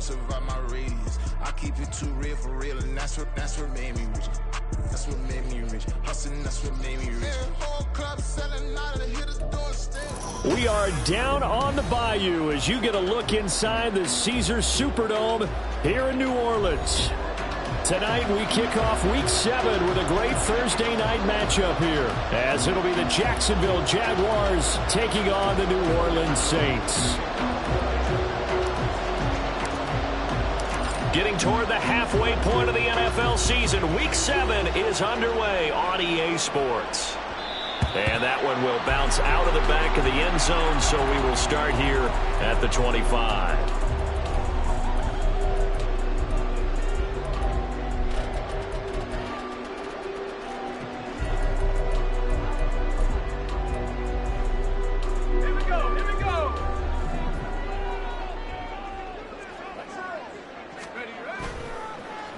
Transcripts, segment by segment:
survive my radius. I keep it too real for real, and that's what made me rich. That's what made me rich. Hustling, that's what made me rich. Whole club selling out of the hitters doing still. We are down on the Bayou as you get a look inside the Caesars Superdome here in New Orleans. Tonight we kick off Week 7 with a great Thursday night matchup here, as it'll be the Jacksonville Jaguars taking on the New Orleans Saints. Getting toward the halfway point of the NFL season, Week 7 is underway on EA Sports. And that one will bounce out of the back of the end zone, so we will start here at the 25.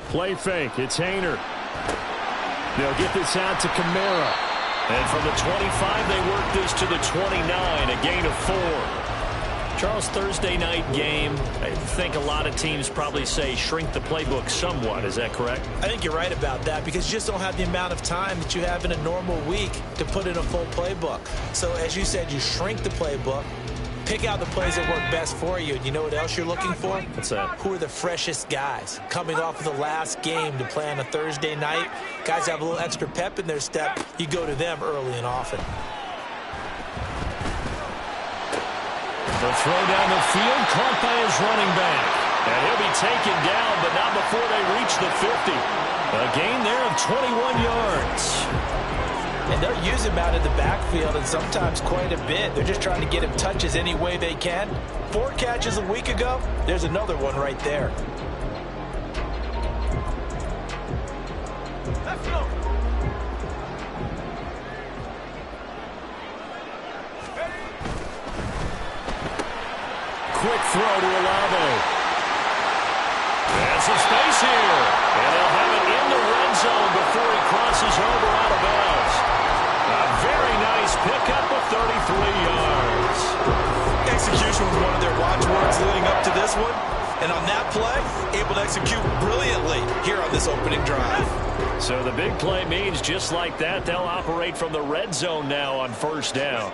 Play fake. It's Haener. They'll get this out to Kamara. And from the 25, they work this to the 29, a gain of 4. Charles, Thursday night game, I think a lot of teams probably say shrink the playbook somewhat. Is that correct? I think you're right about that because you just don't have the amount of time that you have in a normal week to put in a full playbook. So as you said, you shrink the playbook. Pick out the plays that work best for you. And you know what else you're looking for? What's that? Who are the freshest guys? Coming off of the last game to play on a Thursday night, guys have a little extra pep in their step. You go to them early and often. The throw down the field, caught by his running back. And he'll be taken down, but not before they reach the 50. A gain there of 21 yards. And they'll use him out in the backfield and sometimes quite a bit. They're just trying to get him touches any way they can. 4 catches a week ago. There's another one right there. Let's go. Quick throw to Olave. There's some space here. And they'll have it in the red zone before he crosses over out of bounds. A very nice pickup of 33 yards. Execution was one of their watchwords leading up to this one. And on that play, able to execute brilliantly here on this opening drive. So the big play means just like that, they'll operate from the red zone now on first down.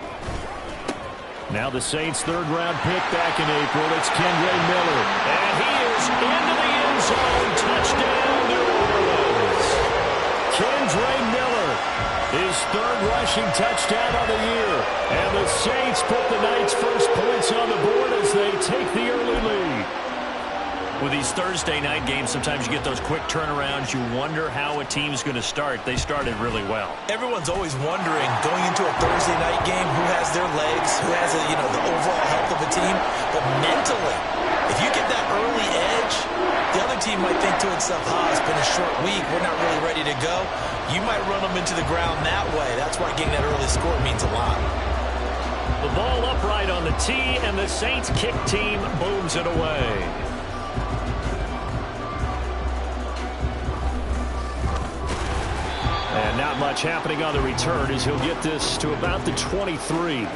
Now the Saints' third-round pick back in April. It's Kendre Miller. And he is into the end zone. Touchdown, New Orleans. Kendre Miller, his third rushing touchdown of the year. And the Saints put the night's first points on the board as they take the early lead. With these Thursday night games, sometimes you get those quick turnarounds. You wonder how a team's going to start. They started really well. Everyone's always wondering, going into a Thursday night game, who has their legs, who has the overall health of a team. But mentally, if you get that early edge, the other team might think to itself, it's been a short week. We're not really ready to go. You might run them into the ground that way. That's why getting that early score means a lot. The ball upright on the tee, and the Saints kick team booms it away. And not much happening on the return as he'll get this to about the 23.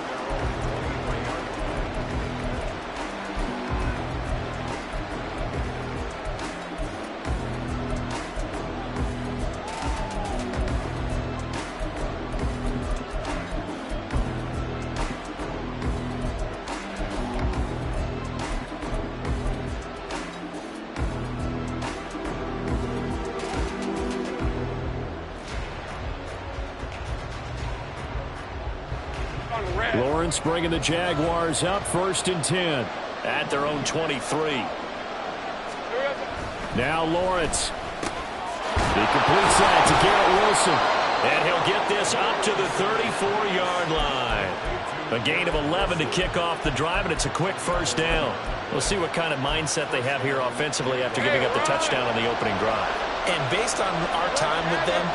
Lawrence bringing the Jaguars up, 1st and 10 at their own 23. Now Lawrence. He completes that to Garrett Wilson. And he'll get this up to the 34-yard line. A gain of 11 to kick off the drive, and it's a quick first down. We'll see what kind of mindset they have here offensively after giving up the touchdown on the opening drive. And based on our time with them,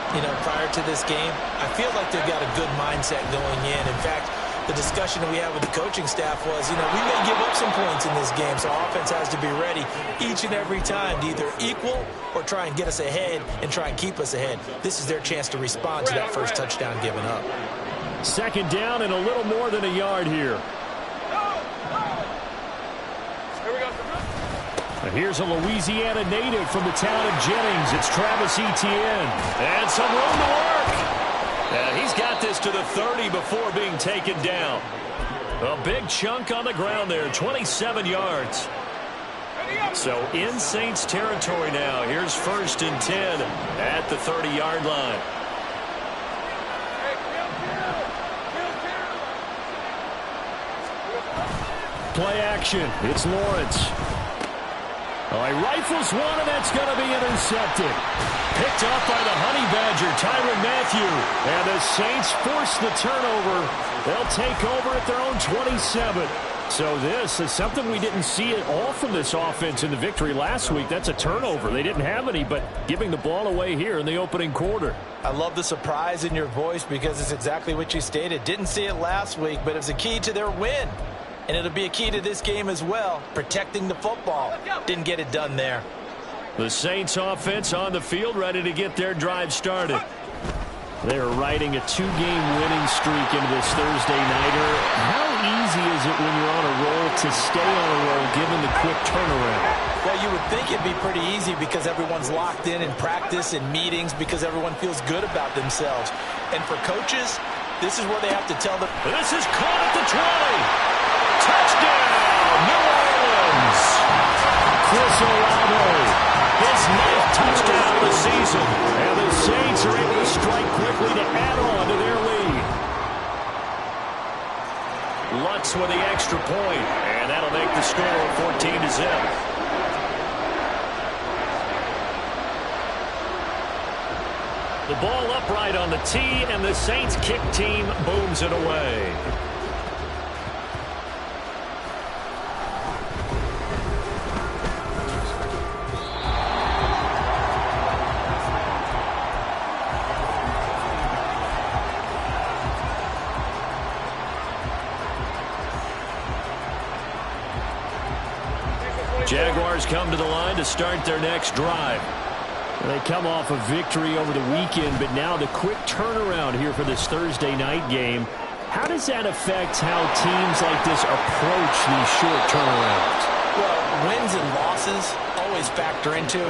prior to this game, I feel like they've got a good mindset going in. In fact, the discussion that we had with the coaching staff was, we may give up some points in this game, so offense has to be ready each and every time to either equal or try and get us ahead and try and keep us ahead. This is their chance to respond to that first touchdown given up. 2nd down and a little more than a yard here. Here's a Louisiana native from the town of Jennings. It's Travis Etienne. And some room to work. He's got this to the 30 before being taken down. A big chunk on the ground there, 27 yards. So in Saints territory now. Here's 1st and 10 at the 30-yard line. Play action. It's Lawrence. Oh, he rifles one, and that's going to be intercepted. Picked up by the Honey Badger, Tyrann Mathieu. And the Saints force the turnover. They'll take over at their own 27. So this is something we didn't see at all from this offense in the victory last week. That's a turnover. They didn't have any, but giving the ball away here in the opening quarter. I love the surprise in your voice because it's exactly what you stated. Didn't see it last week, but it was a key to their win. And it'll be a key to this game as well, protecting the football. Didn't get it done there. The Saints offense on the field, ready to get their drive started. They're riding a 2-game winning streak into this Thursday nighter. How easy is it when you're on a roll to stay on a roll given the quick turnaround? Well, you would think it'd be pretty easy because everyone's locked in practice and meetings because everyone feels good about themselves. And for coaches, this is where they have to tell them. This is caught at the 20. Touchdown, New Orleans. Chris Olave. His 9th touchdown of the season. And the Saints are able to strike quickly to add on to their lead. Lutz with the extra point, and that'll make the score 14-0. The ball upright on the tee, and the Saints kick team booms it away. Jaguars come to the line to start their next drive. They come off a victory over the weekend, but now the quick turnaround here for this Thursday night game. How does that affect how teams like this approach these short turnarounds? Well, wins and losses always factor into,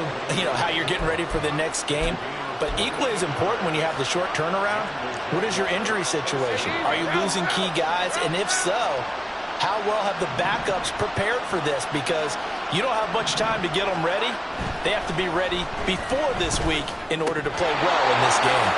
how you're getting ready for the next game. But equally as important when you have the short turnaround, what is your injury situation? Are you losing key guys? And if so, how well have the backups prepared for this? Because you don't have much time to get them ready. They have to be ready before this week in order to play well in this game.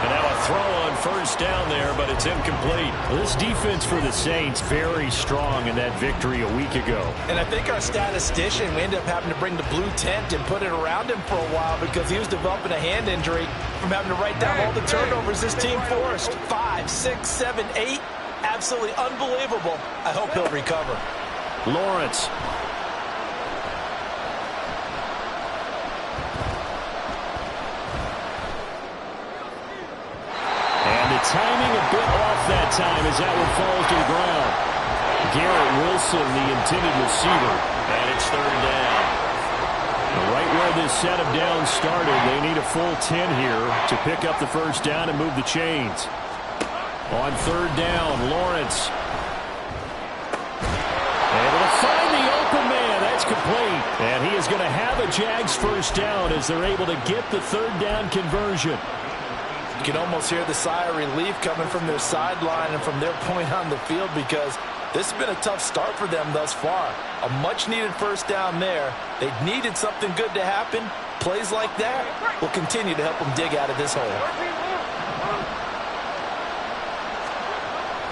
And now a throw on 1st down there, but it's incomplete. This defense for the Saints very strong in that victory a week ago. And I think our statistician, we ended up having to bring the blue tent and put it around him for a while because he was developing a hand injury from having to write down all the turnovers this team forced. 5, 6, 7, 8. Absolutely unbelievable. I hope he'll recover. Lawrence. And the timing a bit off that time as that one falls to the ground. Garrett Wilson, the intended receiver, and it's 3rd down. Right where this set of downs started, they need a full 10 here to pick up the 1st down and move the chains. On 3rd down, Lawrence. Able to find the open man. That's complete. And he is going to have a Jags 1st down as they're able to get the 3rd down conversion. You can almost hear the sigh of relief coming from their sideline and from their point on the field because this has been a tough start for them thus far. A much-needed 1st down there. They needed something good to happen. Plays like that will continue to help them dig out of this hole.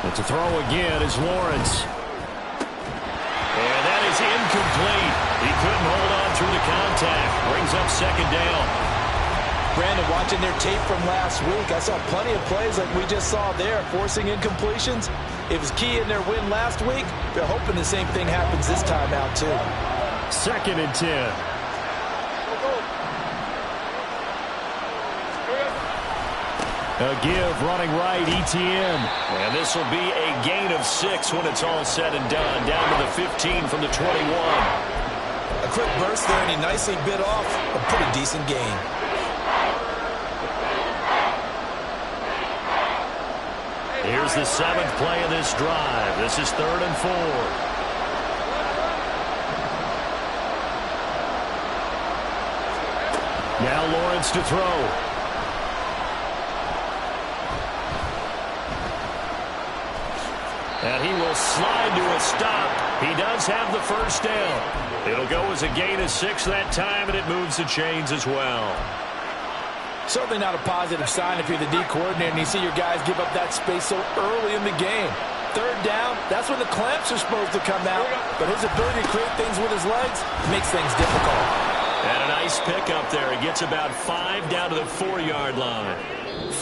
But to throw again is Lawrence. And that is incomplete. He couldn't hold on through the contact. Brings up 2nd down. Brandon, watching their tape from last week, I saw plenty of plays like we just saw there, forcing incompletions. It was key in their win last week. They're hoping the same thing happens this time out, too. 2nd and 10. A give running right, Etienne. And this will be a gain of 6 when it's all said and done. Down to the 15 from the 21. A quick burst there, and he nicely bit off a pretty decent gain. Here's the 7th play of this drive. This is 3rd and 4. Now Lawrence to throw. And he will slide to a stop. He does have the first down. It'll go as a gain of 6 that time, and it moves the chains as well. Certainly not a positive sign if you're the D coordinator and you see your guys give up that space so early in the game. Third down, that's when the clamps are supposed to come out. But his ability to create things with his legs makes things difficult. And a nice pickup there. He gets about 5 down to the 4-yard line.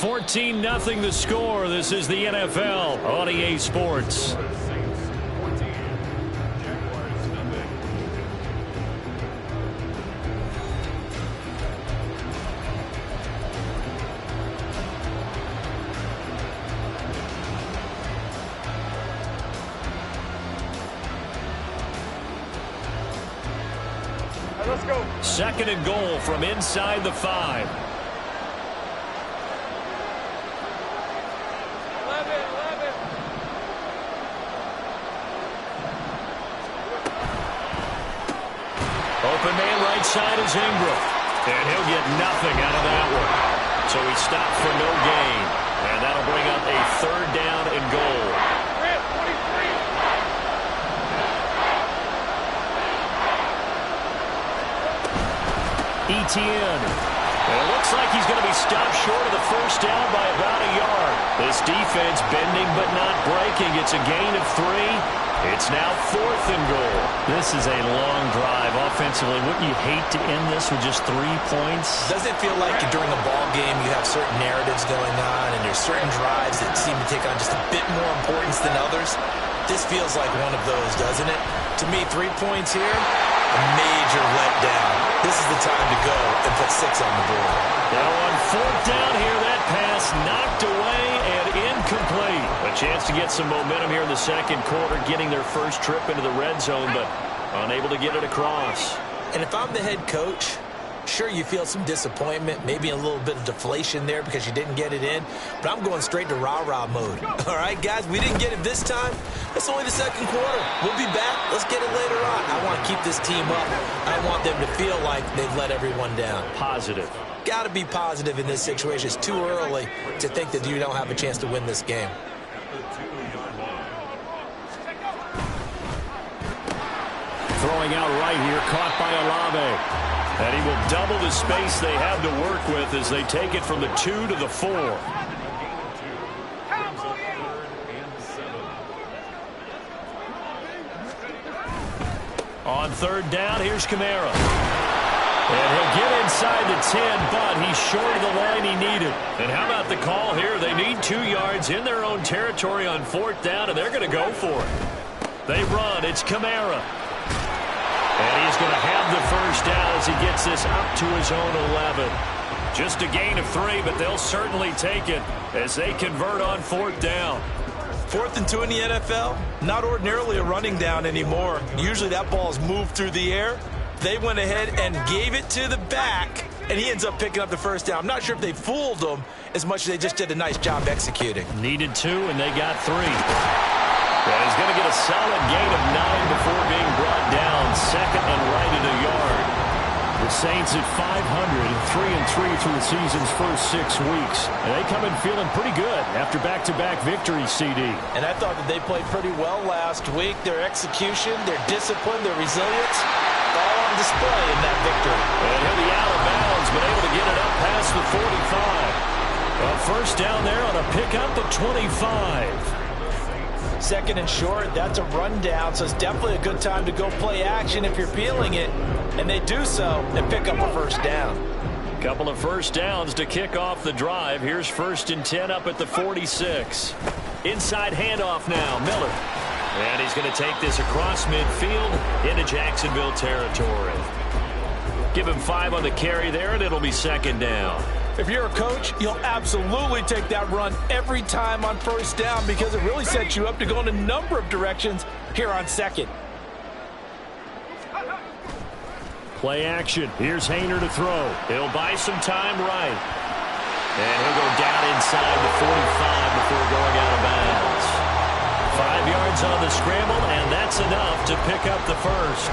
14-0 the score. This is the NFL on EA Sports. Let's go. 2nd and goal from inside the 5. Open man right side is Ingram. And he'll get nothing out of that one. So he stopped for no gain. And that'll bring up a 3rd down and goal. Etienne. And it looks like he's going to be stopped short of the first down by about a yard. This defense bending but not breaking. It's a gain of 3. It's now 4th and goal. This is a long drive offensively. Wouldn't you hate to end this with just 3 points? Does it feel like during a ball game you have certain narratives going on and there's certain drives that seem to take on just a bit more importance than others? This feels like one of those, doesn't it? To me, 3 points here, a major letdown. This is the time to go and put 6 on the board. Now on 4th down here, that pass knocked away and incomplete. A chance to get some momentum here in the 2nd quarter, getting their first trip into the red zone, but unable to get it across. And if I'm the head coach, sure, you feel some disappointment, maybe a little bit of deflation there because you didn't get it in, but I'm going straight to rah-rah mode. All right, guys, we didn't get it this time. It's only the 2nd quarter. We'll be back. Let's get it later on. I want to keep this team up. I want them to feel like they've let everyone down. Positive. Got to be positive in this situation. It's too early to think that you don't have a chance to win this game. Throwing out right here, caught by Olave. And he will double the space they have to work with as they take it from the 2 to the 4. On 3rd down, here's Kamara. And he'll get inside the 10, but he's short of the line he needed. And how about the call here? They need 2 yards in their own territory on 4th down, and they're going to go for it. They run. It's Kamara. And he's going to have the first down as he gets this up to his own 11. Just a gain of 3, but they'll certainly take it as they convert on 4th down. 4th and 2 in the NFL, not ordinarily a running down anymore. Usually that ball is moved through the air. They went ahead and gave it to the back, and he ends up picking up the first down. I'm not sure if they fooled him as much as they just did a nice job executing. Needed 2, and they got 3. And he's going to get a solid gain of 9 before being brought down. 2nd and right at a yard. The Saints at 500, 3-3 through the season's first 6 weeks. And they come in feeling pretty good after back-to-back victories, CD. And I thought that they played pretty well last week. Their execution, their discipline, their resilience, all on display in that victory. And he'll be out of bounds, but able to get it up past the 45. A first down there on a pickup of 25. 2nd and short, that's a rundown, so it's definitely a good time to go play action if you're feeling it. And they do so and pick up a first down. Couple of first downs to kick off the drive. Here's 1st and 10 up at the 46. Inside handoff now, Miller. And he's going to take this across midfield into Jacksonville territory. Give him 5 on the carry there, and it'll be 2nd down. If you're a coach, you'll absolutely take that run every time on first down because it really sets you up to go in a number of directions here on 2nd. Play action. Here's Haener to throw. He'll buy some time right. And he'll go down inside the 45 before going out of bounds. 5 yards on the scramble, and that's enough to pick up the first.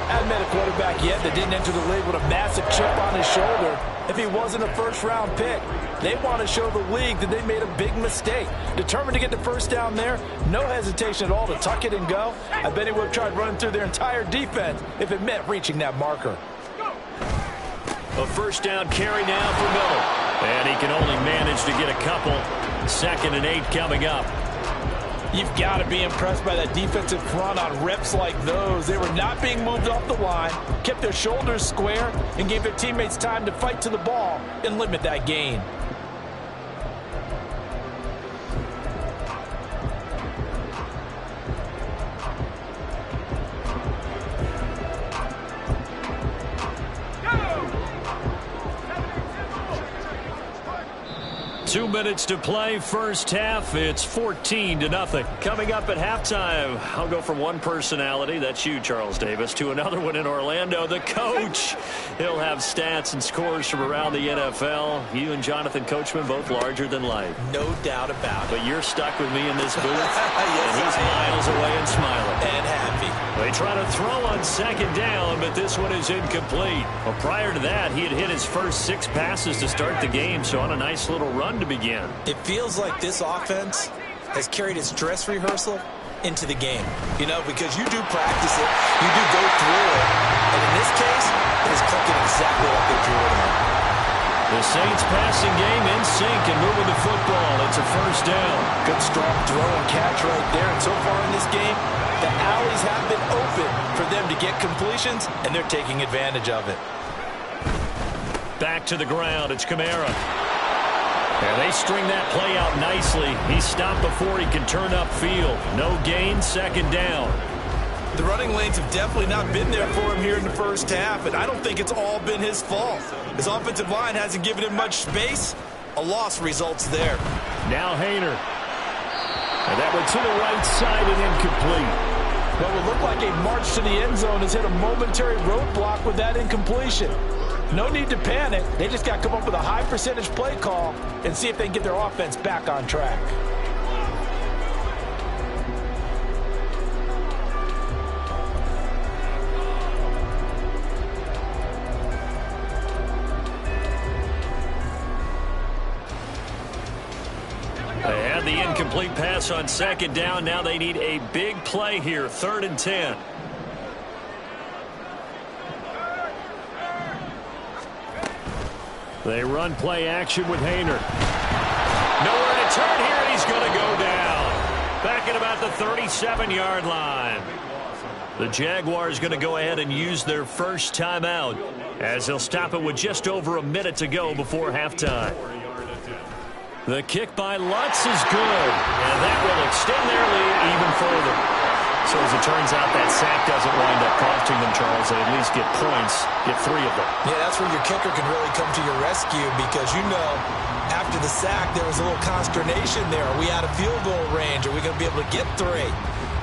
Hadn't met a quarterback yet that didn't enter the league with a massive chip on his shoulder if he wasn't a first-round pick. They want to show the league that they made a big mistake. Determined to get the first down there, no hesitation at all to tuck it and go. I bet he would have tried running through their entire defense if it meant reaching that marker. A first down carry now for Miller. And he can only manage to get a couple. 2nd and 8 coming up. You've got to be impressed by that defensive front on reps like those. They were not being moved off the line, kept their shoulders square, and gave their teammates time to fight to the ball and limit that gain. Two minutes to play, first half. It's 14-0. Coming up at halftime, I'll go from one personality, that's you, Charles Davis, to another one in Orlando, the coach. He'll have stats and scores from around the NFL. You and Jonathan Coachman both larger than life. No doubt about it. But you're stuck with me in this booth, yes, and he's miles away and smiling. And happy. They try to throw on 2nd down, but this one is incomplete. Well, prior to that, he had hit his first 6 passes to start the game, so on a nice little run to begin. It feels like this offense has carried its dress rehearsal into the game. You know, because you do practice it, you do go through it, and in this case, it is clicking exactly like they drew it on. The Saints passing game in sync and moving the football. It's a first down. Good strong throw and catch right there. And so far in this game, the alleys have been open for them to get completions, and they're taking advantage of it. Back to the ground. It's Kamara. And they string that play out nicely. He stopped before he can turn upfield. No gain, 2nd down. The running lanes have definitely not been there for him here in the first half, and I don't think it's all been his fault. His offensive line hasn't given him much space. A loss results there. Now Haener. And that went to the right side and incomplete. What would look like a march to the end zone has hit a momentary roadblock with that incompletion. No need to panic. They just got to come up with a high percentage play call and see if they can get their offense back on track. They had the incomplete pass on 2nd down. Now they need a big play here, 3rd and 10. They run play action with Haener. Nowhere to turn here, and he's going to go down. Back at about the 37-yard line. The Jaguars going to go ahead and use their first timeout as they'll stop it with just over a minute to go before halftime. The kick by Lutz is good, and that will extend their lead even further. So as it turns out, that sack doesn't wind up costing them, Charles. They at least get points, get 3 of them. Yeah, that's where your kicker can really come to your rescue because, you know, after the sack, there was a little consternation there. Are we out of field goal range? Are we going to be able to get 3?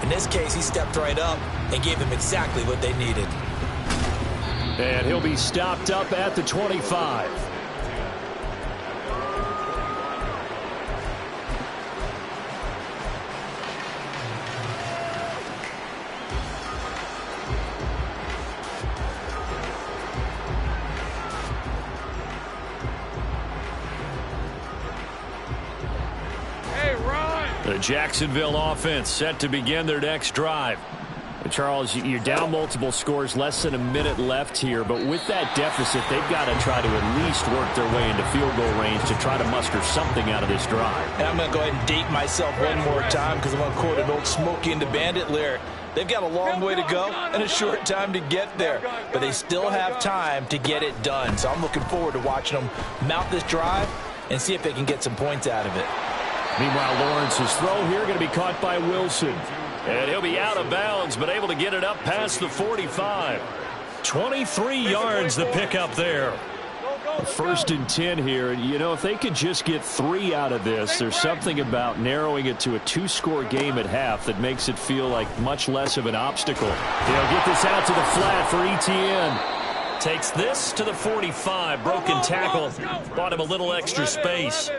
In this case, he stepped right up and gave them exactly what they needed. And he'll be stopped up at the 25. The Jacksonville offense set to begin their next drive. Charles, you're down multiple scores, less than a minute left here, but with that deficit, they've got to try to at least work their way into field goal range to try to muster something out of this drive. And I'm going to go ahead and date myself one more time because I'm going to quote an old Smokey and the Bandit lyric. They've got a long way to go and a short time to get there, but they still have time to get it done. So I'm looking forward to watching them mount this drive and see if they can get some points out of it. Meanwhile, Lawrence's throw here going to be caught by Wilson. And he'll be out of bounds, but able to get it up past the 45. 23 yards the pickup there. 1st and 10 here. And, you know, if they could just get 3 out of this, there's something about narrowing it to a 2-score game at half that makes it feel like much less of an obstacle. They'll get this out to the flat for Etienne. Takes this to the 45. Broken tackle. Bought him a little extra space.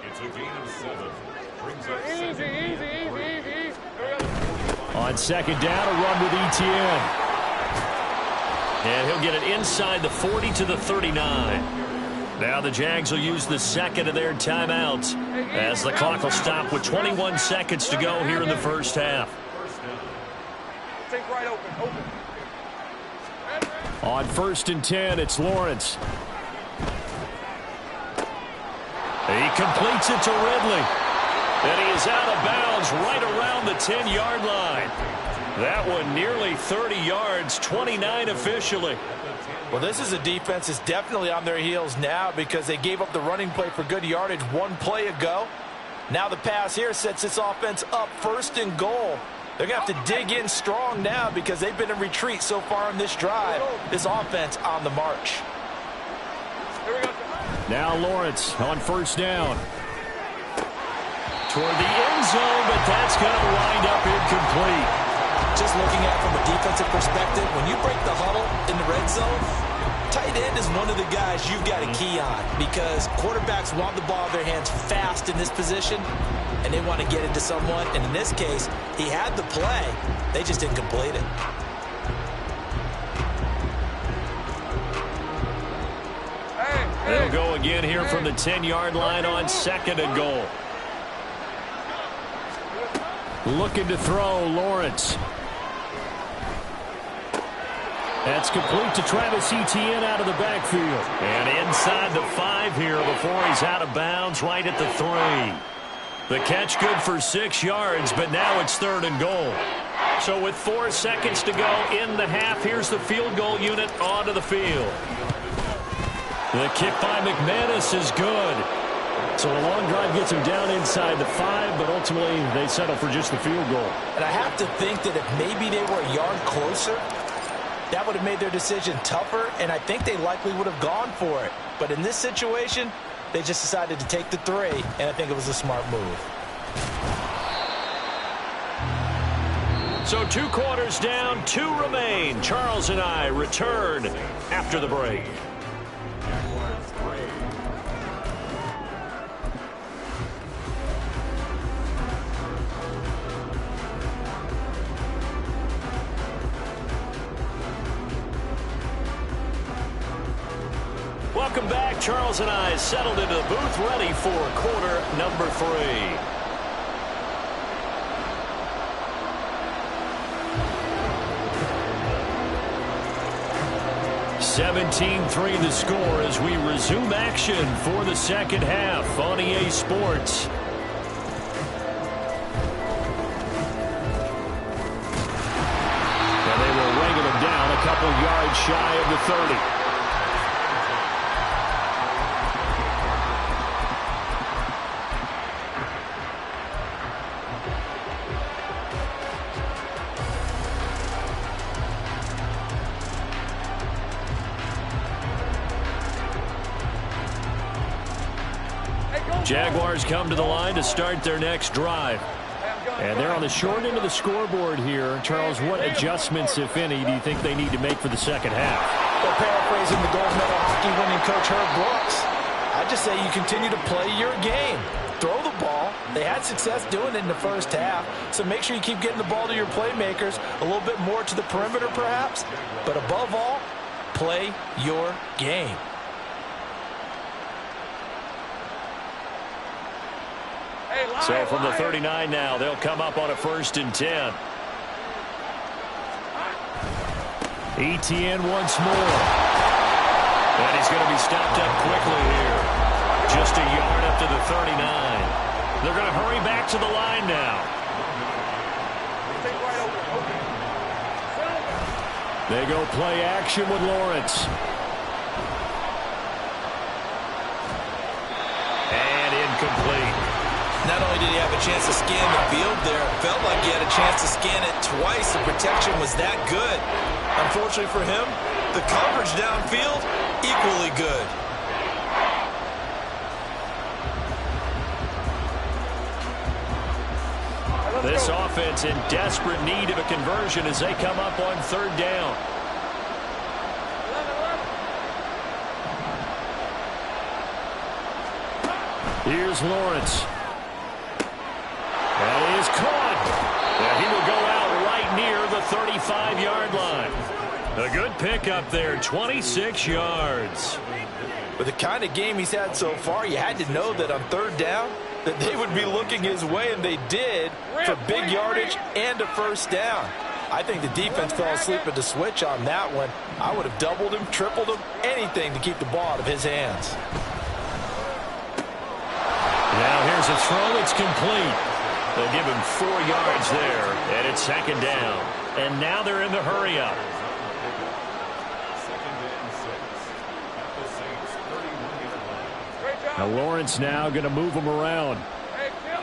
It's a gain of 7. Brings up 7. On 2nd down, a run with Etienne. And he'll get it inside the 40 to the 39. Now the Jags will use the second of their timeouts as the clock will stop with 21 seconds to go here in the first half. Take right open. On 1st and 10, it's Lawrence. He completes it to Ridley. And he is out of bounds right around the 10-yard line. That one nearly 30 yards, 29 officially. Well, this is a defense that's definitely on their heels now because they gave up the running play for good yardage one play ago. Now the pass here sets this offense up 1st and goal. They're going to have to dig in strong now because they've been in retreat so far in this drive. This offense on the march. Now Lawrence on 1st down. Toward the end zone, but that's going to wind up incomplete. Just looking at it from a defensive perspective, when you break the huddle in the red zone, tight end is one of the guys you've got to key on because quarterbacks want the ball in their hands fast in this position, and they want to get it to someone. And in this case, he had the play. They just didn't complete it. They'll go again here from the 10-yard line on 2nd and goal. Looking to throw, Lawrence. That's complete to Travis Etienne out of the backfield. And inside the 5 here before he's out of bounds right at the 3. The catch good for 6 yards, but now it's 3rd and goal. So with 4 seconds to go in the half, here's the field goal unit onto the field. The kick by McManus is good. So a long drive gets him down inside the 5, but ultimately they settle for just the field goal. And I have to think that if maybe they were a yard closer, that would have made their decision tougher, and I think they likely would have gone for it. But in this situation, they just decided to take the 3, and I think it was a smart move. So 2 quarters down, 2 remain. Charles and I return after the break. Welcome back. Charles and I settled into the booth, ready for quarter number 3. 17-3 the score as we resume action for the second half on EA Sports. And they will wrangle him down a couple yards shy of the 30. Jaguars come to the line to start their next drive. And they're on the short end of the scoreboard here. Charles, what adjustments, if any, do you think they need to make for the second half? Well, paraphrasing the gold medal hockey winning coach Herb Brooks, I just say you continue to play your game. Throw the ball. They had success doing it in the first half, so make sure you keep getting the ball to your playmakers, a little bit more to the perimeter perhaps, but above all, play your game. So from the 39 now, they'll come up on a 1st and 10. Etienne once more. And he's going to be stopped up quickly here. Just a yard up to the 39. They're going to hurry back to the line now. They go play action with Lawrence. And incomplete. Not only did he have a chance to scan the field there, it felt like he had a chance to scan it twice. The protection was that good. Unfortunately for him, the coverage downfield, equally good. This offense in desperate need of a conversion as they come up on 3rd down. Here's Lawrence. And he is caught. And he will go out right near the 35-yard line. A good pickup there, 26 yards. With the kind of game he's had so far, you had to know that on third down that they would be looking his way, and they did, for big yardage and a first down. I think the defense fell asleep at the switch on that one. I would have doubled him, tripled him, anything to keep the ball out of his hands. Now here's a throw. It's complete. They'll give him 4 yards there, and it's second down. And now they're in the hurry-up. Now Lawrence now going to move him around. Hey, kill.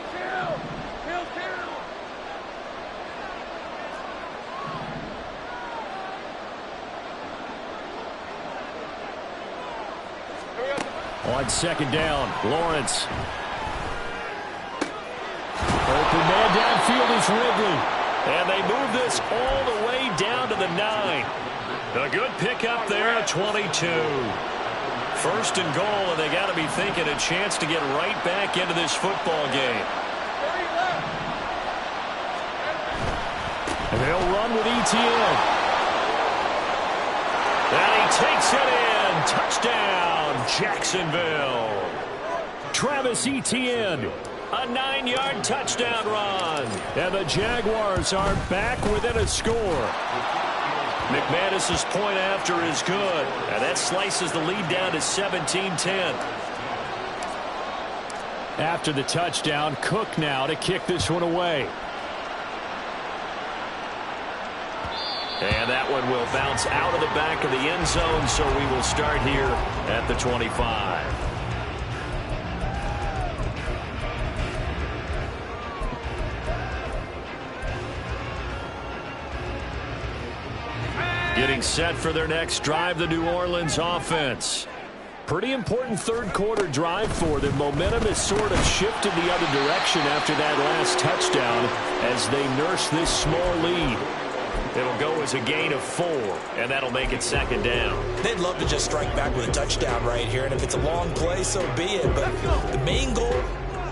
On second down, Lawrence. Open man downfield is Ridley. And they move this all the way down to the 9. A good pickup there, 22. First and goal, and they got to be thinking a chance to get right back into this football game. And they'll run with Etienne. And he takes it in. Touchdown, Jacksonville. Travis Etienne, a 9-yard touchdown run. And the Jaguars are back within a score. McManus's point after is good, and that slices the lead down to 17-10. After the touchdown, Cook now to kick this one away. And that one will bounce out of the back of the end zone, so we will start here at the 25. Getting set for their next drive, the New Orleans offense. Pretty important third-quarter drive for them. Momentum has sort of shifted the other direction after that last touchdown as they nurse this small lead. It'll go as a gain of 4, and that'll make it second down. They'd love to just strike back with a touchdown right here, and if it's a long play, so be it. But the main goal,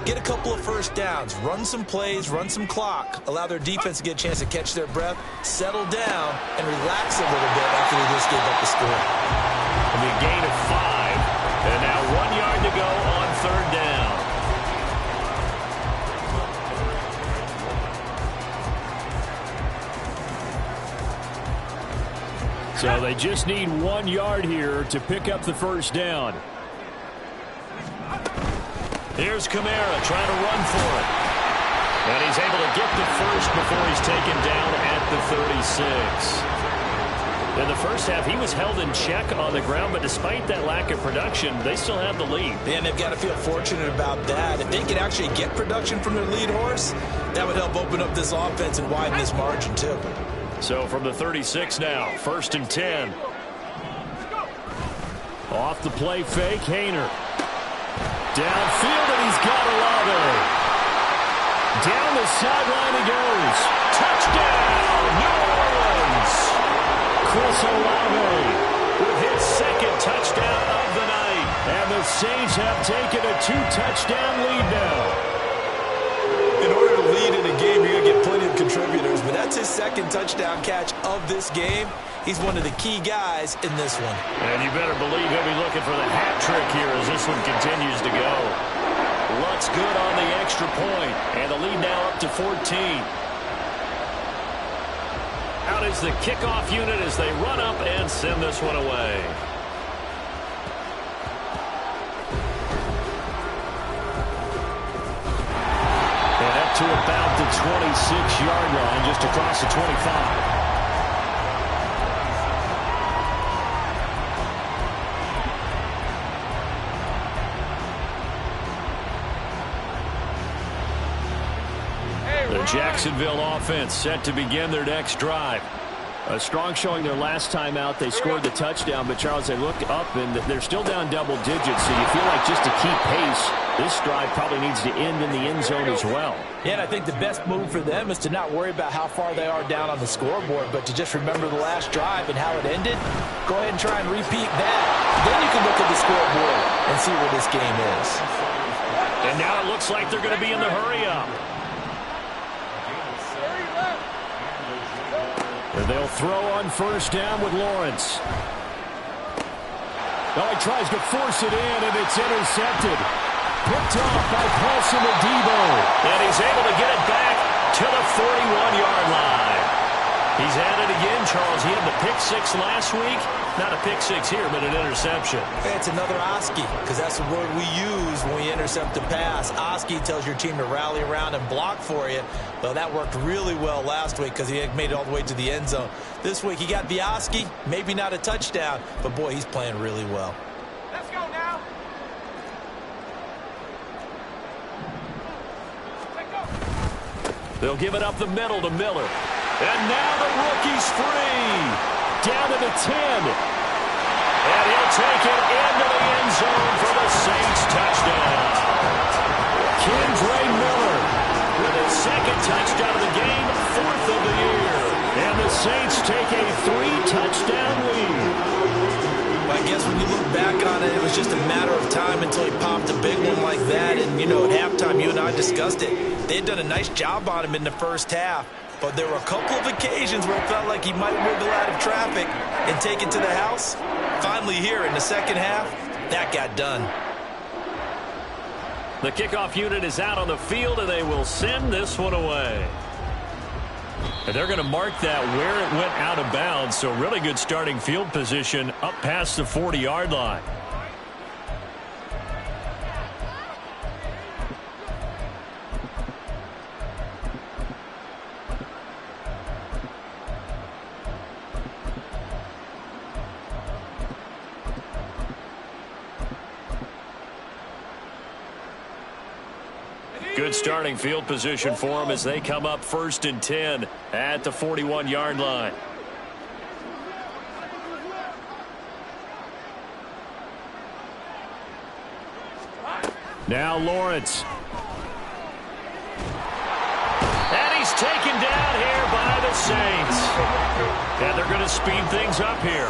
get a couple of first downs, run some plays, run some clock, allow their defense to get a chance to catch their breath, settle down, and relax a little bit after they just gave up the score. It'll be a gain of 5, and now 1 yard to go on third down. So they just need 1 yard here to pick up the first down. Here's Kamara trying to run for it. And he's able to get the first before he's taken down at the 36. In the first half, he was held in check on the ground, but despite that lack of production, they still have the lead. And they've got to feel fortunate about that. If they could actually get production from their lead horse, that would help open up this offense and widen this margin, too. So from the 36 now, first and 10. Off the play fake, Haener. Downfield, and he's got Olave. Down the sideline he goes. Touchdown, New Orleans. Chris Olave with his second touchdown of the night. And the Saints have taken a 2-touchdown lead now. In order to lead in a game, you're going to get plenty of contributors, but that's his second touchdown catch of this game. He's one of the key guys in this one. And you better believe he'll be looking for the hat trick here as this one continues to go. Luck's good on the extra point, and the lead now up to 14. Out is the kickoff unit as they run up and send this one away. And up to about the 26-yard line, just across the 25. The Jacksonville offense set to begin their next drive. A strong showing their last time out. They scored the touchdown, but Charles, they look up and they're still down double digits, so you feel like just to keep pace, this drive probably needs to end in the end zone as well. Yeah, and I think the best move for them is to not worry about how far they are down on the scoreboard, but to just remember the last drive and how it ended. Go ahead and try and repeat that. Then you can look at the scoreboard and see where this game is. And now it looks like they're going to be in the hurry-up. They'll throw on first down with Lawrence. Oh, he tries to force it in, and it's intercepted. Picked off by Paulson Adebo. And he's able to get it back to the 41-yard line. He's at it again, Charles. He had the pick six last week. Not a pick six here, but an interception. It's another Oski, because that's the word we use when we intercept a pass. Oski tells your team to rally around and block for you. Well, that worked really well last week because he had made it all the way to the end zone. This week he got the Oski, maybe not a touchdown, but boy, he's playing really well. Let's go now. They'll give it up the middle to Miller. And now the rookie's free. Down to the 10. And he'll take it into the end zone for the Saints touchdown. Kendre Miller With his second touchdown of the game, fourth of the year. And the Saints take a 3-touchdown lead. I guess when you look back on it, it was just a matter of time until he popped a big one like that. And, you know, at halftime, you and I discussed it. They had done a nice job on him in the first half. But there were a couple of occasions where it felt like he might wiggle out of traffic and take it to the house. Finally here in the second half, that got done. The kickoff unit is out on the field, and they will send this one away. And they're going to mark that where it went out of bounds. So really good starting field position up past the 40-yard line. Good starting field position for them as they come up 1st and 10 at the 41-yard line. Now Lawrence. And he's taken down here by the Saints. And they're going to speed things up here.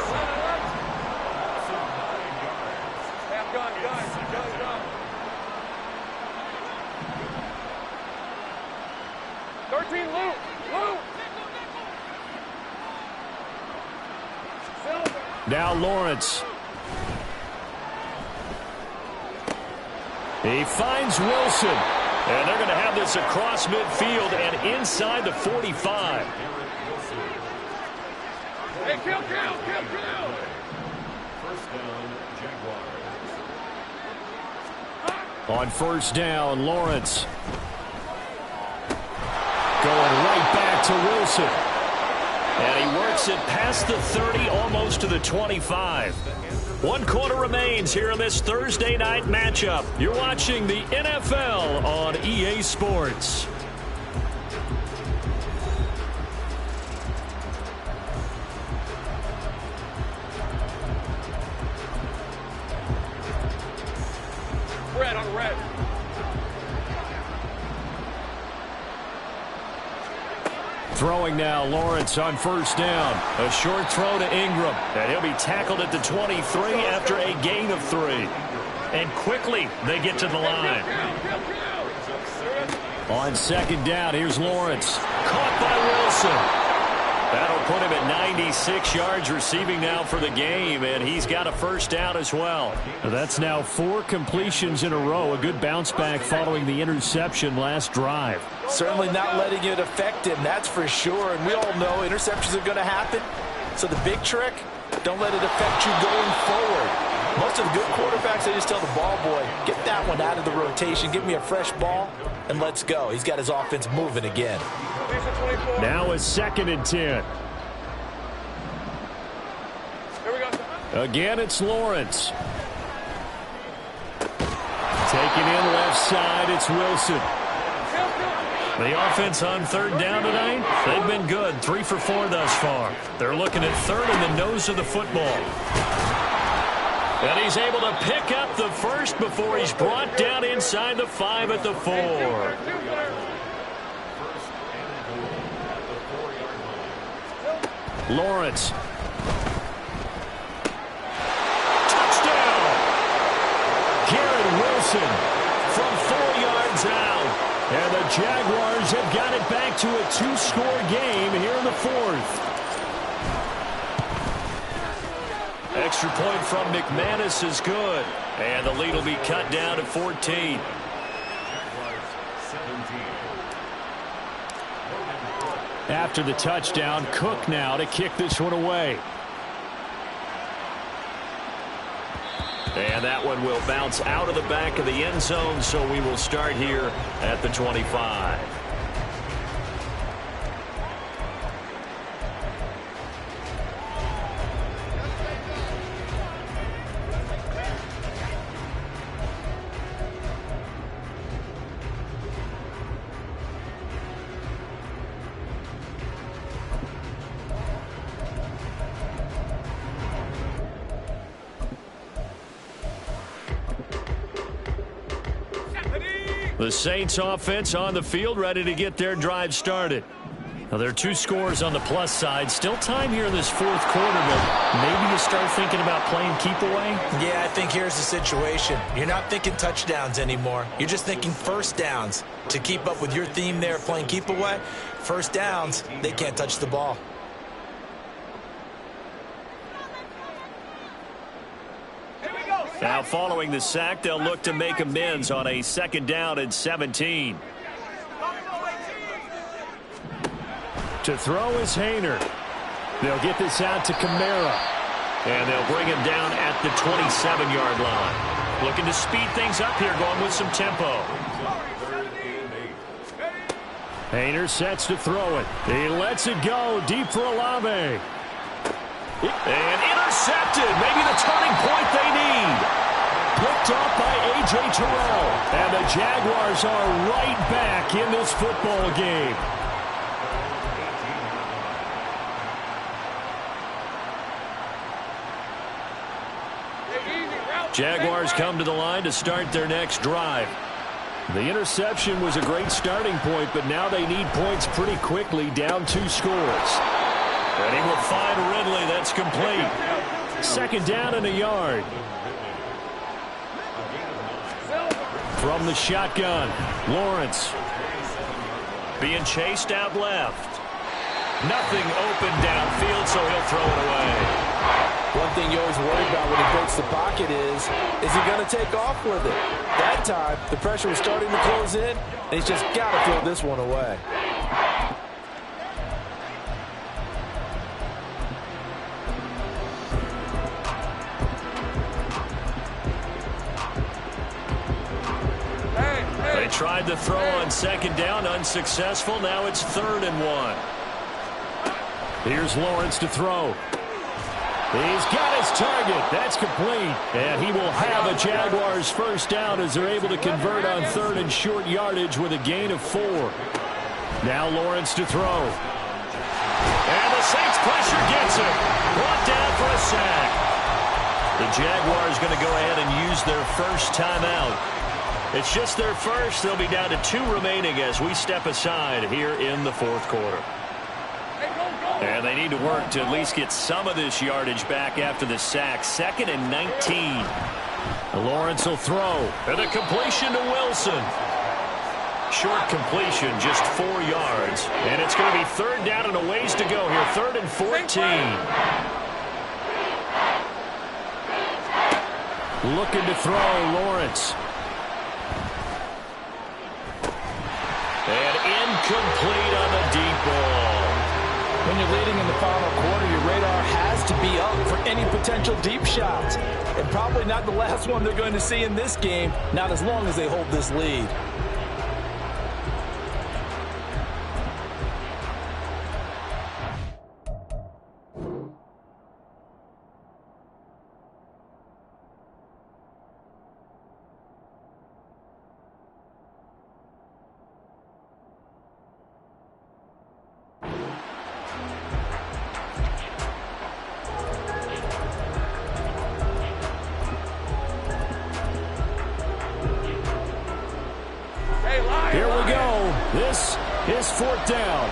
Now Lawrence. He finds Wilson. And they're going to have this across midfield and inside the 45. Hey, kill. On first down, Lawrence. Going right back to Wilson. And he works it past the 30, almost to the 25. 1 quarter remains here in this Thursday night matchup. You're watching the NFL on EA Sports. Red on red. Throwing now, Lawrence on first down. A short throw to Ingram. And he'll be tackled at the 23 after a gain of 3. And quickly they get to the line. On second down, here's Lawrence. Caught by Wilson. That'll put him at 96 yards receiving now for the game, and he's got a first down as well. That's now 4 completions in a row. A good bounce back following the interception last drive. Certainly not letting it affect him, that's for sure. And we all know interceptions are going to happen. So the big trick, don't let it affect you going forward. Most of the good quarterbacks, they just tell the ball boy, get that one out of the rotation, give me a fresh ball, and let's go. He's got his offense moving again. Now a 2nd and 10. Here we go. Again, it's Lawrence. Taking in left side, it's Wilson. The offense on third down tonight, they've been good. 3 for 4 thus far. They're looking at third in the nose of the football. And he's able to pick up the first before he's brought down inside the 5 at the 4. Lawrence. Touchdown! Garrett Wilson from 4 yards out. And the Jaguars have got it back to a 2-score game here in the 4th. extra point from McManus is good. And the lead will be cut down to 14. After the touchdown, Cook now to kick this one away. And that one will bounce out of the back of the end zone, so we will start here at the 25. The Saints offense on the field, ready to get their drive started. Now, there are 2 scores on the plus side. Still time here in this fourth quarter, but maybe you start thinking about playing keep away? Yeah, I think here's the situation. You're not thinking touchdowns anymore. You're just thinking first downs. To keep up with your theme there, playing keep away, first downs, they can't touch the ball. Now, following the sack, they'll look to make amends on a 2nd down and 17. To throw is Haener. They'll get this out to Kamara. And they'll bring him down at the 27-yard line. Looking to speed things up here, going with some tempo. Haener sets to throw it. He lets it go deep for Olave. And intercepted. Maybe the turning point they need. Picked up by A.J. Terrell. And the Jaguars are right back in this football game. Jaguars come to the line to start their next drive. The interception was a great starting point, but now they need points pretty quickly, down 2 scores. And he will find Ridley. That's complete. 2nd down and a yard. From the shotgun, Lawrence. Being chased out left. Nothing open downfield, so he'll throw it away. One thing you always worry about when he breaks the pocket is he going to take off with it? That time, the pressure was starting to close in, and he's just got to throw this one away. They tried to throw on 2nd down, unsuccessful. Now it's 3rd and 1. Here's Lawrence to throw. He's got his target. That's complete. And he will have a Jaguars first down as they're able to convert on 3rd and short yardage with a gain of 4. Now Lawrence to throw. And the Saints pressure gets him. Brought down for a sack. The Jaguars going to go ahead and use their first timeout. It's just their first. They'll be down to 2 remaining as we step aside here in the fourth quarter. And they need to work to at least get some of this yardage back after the sack. 2nd and 19. Lawrence will throw. And a completion to Wilson. Short completion, just 4 yards. And it's going to be 3rd down and a ways to go here. 3rd and 14. Looking to throw, Lawrence. And incomplete on the deep ball. When you're leading in the final quarter, your radar has to be up for any potential deep shots. And probably not the last one they're going to see in this game, not as long as they hold this lead. Here we go. This is 4th down.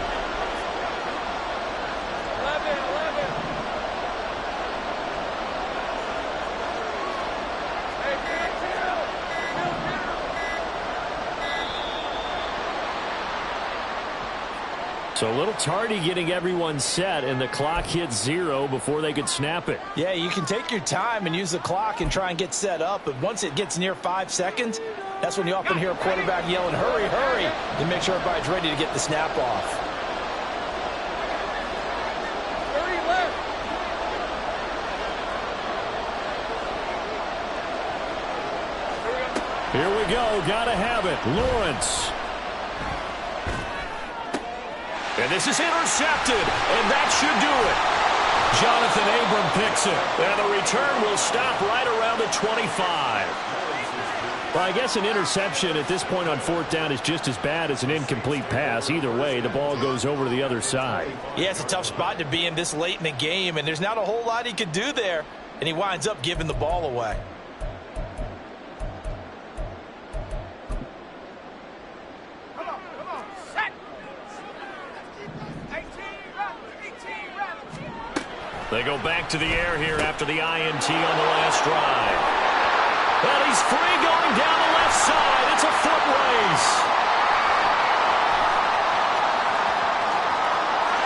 11. So a little tardy getting everyone set, and the clock hit 0 before they could snap it. Yeah, you can take your time and use the clock and try and get set up, but once it gets near 5 seconds, that's when you often hear a quarterback yelling, hurry, hurry, to make sure everybody's ready to get the snap off. Here we go. Gotta have it. Lawrence. And this is intercepted, and that should do it. Jonathan Abram picks it, and the return will stop right around the 25. Well, I guess an interception at this point on 4th down is just as bad as an incomplete pass. Either way, the ball goes over to the other side. Yeah, it's a tough spot to be in this late in the game, and there's not a whole lot he could do there, and he winds up giving the ball away. They go back to the air here after the INT on the last drive. Well, he's free going down the left side. It's a foot race.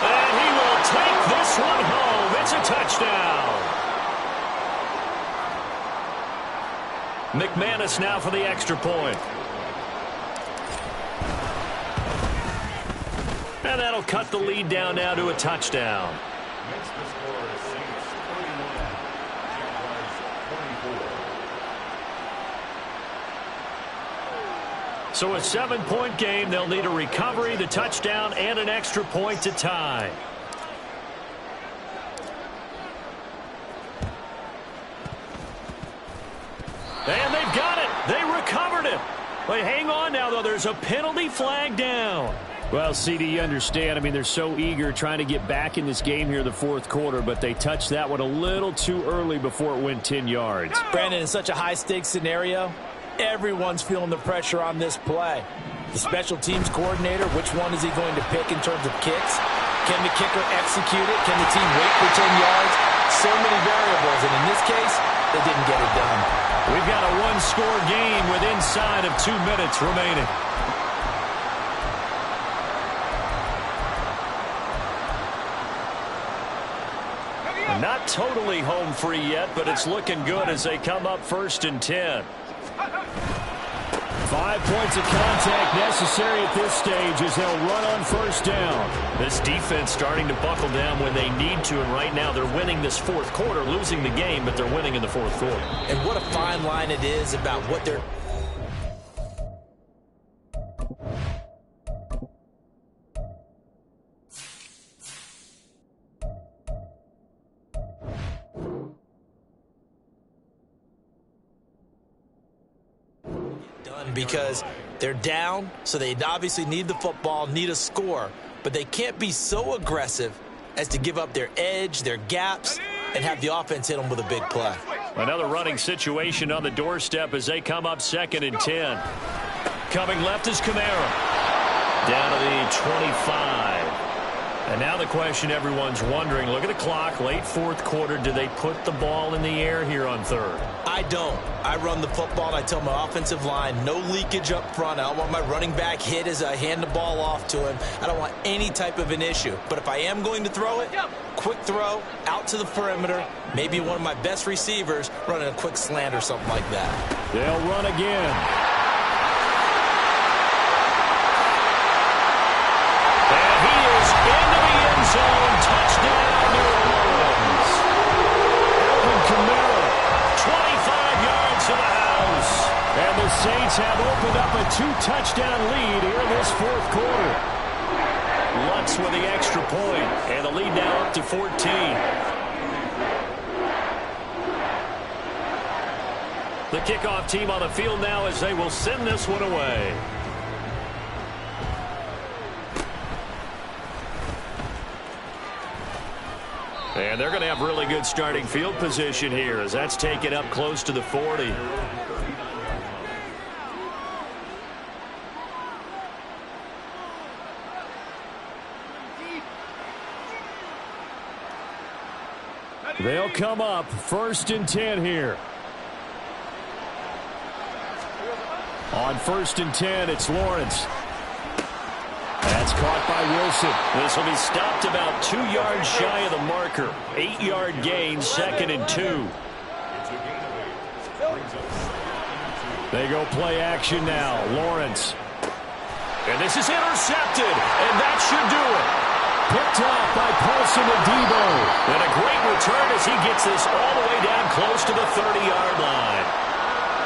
And he will take this one home. It's a touchdown. McManus now for the extra point. And that'll cut the lead down now to a touchdown. Makes the score Saints 31, Jaguars 24. So a 7-point game. They'll need a recovery, the touchdown, and an extra point to tie. And they've got it. They recovered it. But hang on now, though. There's a penalty flag down. Well, CD, you understand. I mean, they're so eager trying to get back in this game here in the 4th quarter, but they touched that one a little too early before it went 10 yards. Brandon, in such a high-stakes scenario, everyone's feeling the pressure on this play. The special teams coordinator, which one is he going to pick in terms of kicks? Can the kicker execute it? Can the team wait for 10 yards? So many variables, and in this case, they didn't get it done. We've got a one-score game with inside of 2 minutes remaining. Not totally home free yet, but it's looking good as they come up 1st and 10. 5 points of contact necessary at this stage as they'll run on 1st down. This defense starting to buckle down when they need to, and right now they're winning this 4th quarter, losing the game, but they're winning in the 4th quarter. And what a fine line it is about what they're... because they're down, so they obviously need the football, need a score, but they can't be so aggressive as to give up their edge, their gaps, and have the offense hit them with a big play. Another running situation on the doorstep as they come up 2nd and 10. Coming left is Kamara. Down to the 25. And now the question everyone's wondering, look at the clock, late 4th quarter, do they put the ball in the air here on 3rd? I don't. I run the football, and I tell my offensive line, no leakage up front. I don't want my running back hit as I hand the ball off to him. I don't want any type of an issue. But if I am going to throw it, quick throw, out to the perimeter, maybe one of my best receivers running a quick slant or something like that. They'll run again. And he is into the end zone. Touchdown, New Orleans. Alvin Kamara, 25 yards to the house. And the Saints have opened up a 2-touchdown lead here in this 4th quarter. Lutz with the extra point, and the lead now up to 14. The kickoff team on the field now as they will send this one away. And they're going to have really good starting field position here as that's taken up close to the 40. They'll come up 1st and 10 here. On 1st and 10, it's Lawrence. And That's caught by Wilson. This will be stopped about 2 yards shy of the marker. 8-yard gain, 2nd and 2. They go play action now. Lawrence. And this is intercepted, and that should do it. Picked off by Paulson Adebo. And a great return as he gets this all the way down close to the 30-yard line.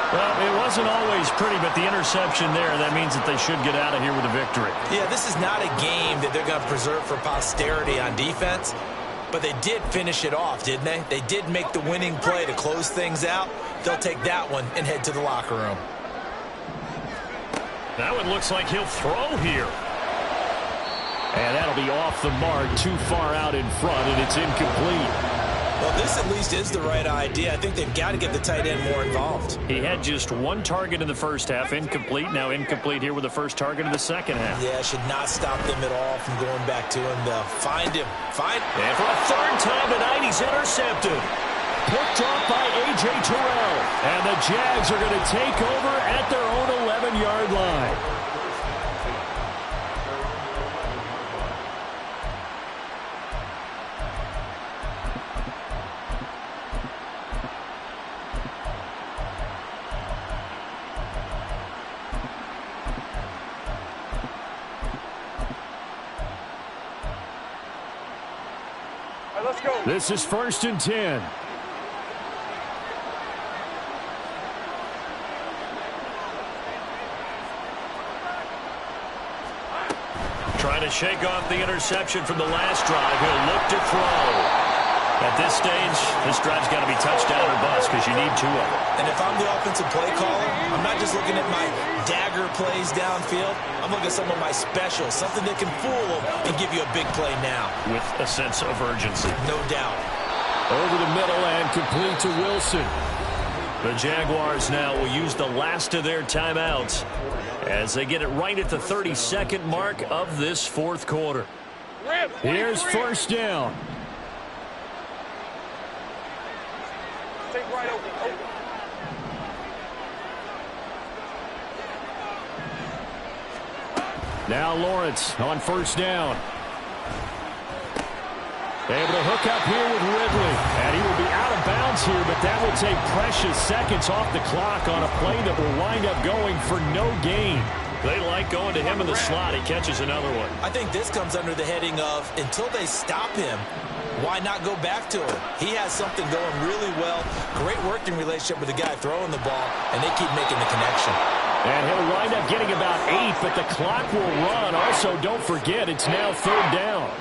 Well, it wasn't always pretty, but the interception there, that means that they should get out of here with a victory. Yeah, this is not a game that they're going to preserve for posterity on defense, but they did finish it off, didn't they? They did make the winning play to close things out. They'll take that one and head to the locker room. That one looks like he'll throw here. And that'll be off the mark, too far out in front, and it's incomplete. Well, this at least is the right idea. I think they've got to get the tight end more involved. He had just 1 target in the first half, incomplete. Now incomplete here with the first target in the second half. Yeah, should not stop them at all from going back to him. They'll find him. And for a 3rd time tonight, he's intercepted. Picked off by A.J. Terrell. And the Jags are going to take over at their own 11-yard line. Let's go. This is 1st and 10. Trying to shake off the interception from the last drive. He'll look to throw. At this stage, this drive's got to be touchdown or bust because you need 2 of them. And if I'm the offensive play caller, I'm not just looking at my dagger plays downfield. I'm looking at some of my specials, something that can fool them and give you a big play now. With a sense of urgency. No doubt. Over the middle and complete to Wilson. The Jaguars now will use the last of their timeouts as they get it right at the 32nd mark of this 4th quarter. Here's 1st down. Take right over. Now Lawrence on 1st down. Able to hook up here with Ridley. And he will be out of bounds here, but that will take precious seconds off the clock on a play that will wind up going for no gain. They like going to him in the slot. He catches another one. I think this comes under the heading of until they stop him, why not go back to him? He has something going really well. Great working relationship with the guy throwing the ball, and they keep making the connection. And he'll wind up getting about 8, but the clock will run. Also, don't forget, it's now 3rd down.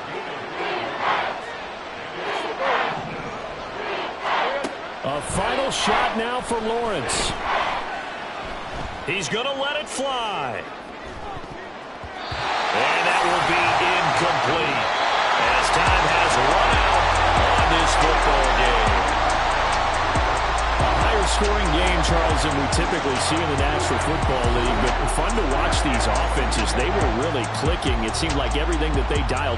A final shot now for Lawrence. He's going to let it fly. And that will be incomplete as time has run out on this football game. A higher-scoring game, Charles, than we typically see in the National Football League, but fun to watch these offenses. They were really clicking. It seemed like everything that they dialed